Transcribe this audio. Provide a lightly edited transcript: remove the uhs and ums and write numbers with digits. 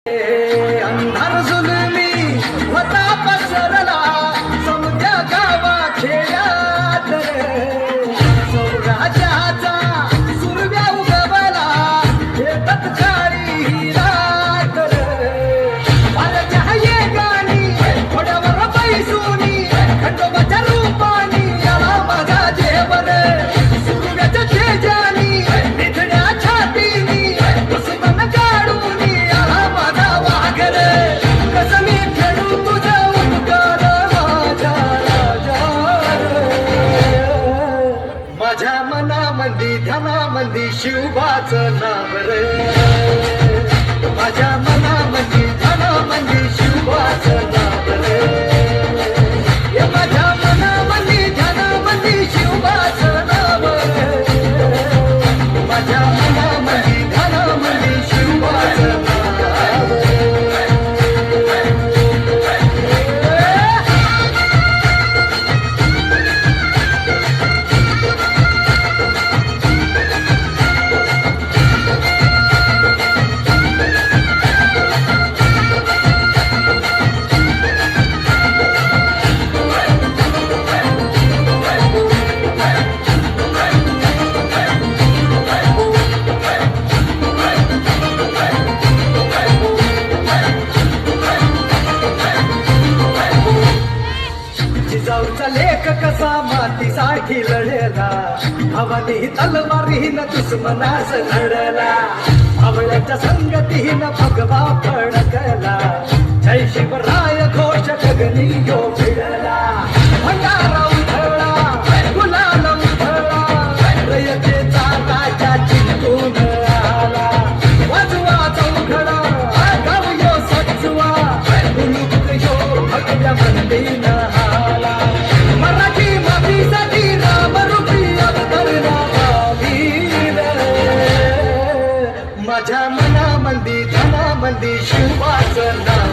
अंधार जुलमी होता पसरला समजा गावा खेळात सौराज्याचा सुरव्या उगवला येतात काळी रात माझ्या ये गाणी थोड्यावर पैसुनी खंडोबाच्या रूपानी याला माझा जेवण सुरव्याच्या तेजानी निधड्या छातीनी सुमन काढून याला माझा वाघर कसं मी फेडू तुझा उपकार माझ्या राजा माझ्या मनामंदी ध्यानामंदी शिवबाचं नाव रे माझ्या मनामंदी ध्यानामंदी शिवबाचं नाव रे माझ्या मनामंदी ध्यानामंदी शिवबाचं नाव रे माझ्या मनामंदी ध्यानामंदी शिवबाचं नाव रे जिजाऊचा लेख कसा मातीसाठी लढला भवानी तलवारीन दुश्मनास लढला आवळ्याच्या संगतीन भगवा फडकला जय शिवराय घोष गगनी यो भिडला भंडारा उधळला गुलाल उधळला रयतेचा राजा चिंतून आला वाजवा चौघडा गाव यो सजवा उलुक यो भगव्या मंदीन मराठी मातीसाठी रामरूपी अवतरला वीर माझ्या मनामंदी ध्यानामंदी शिवबाचं नाव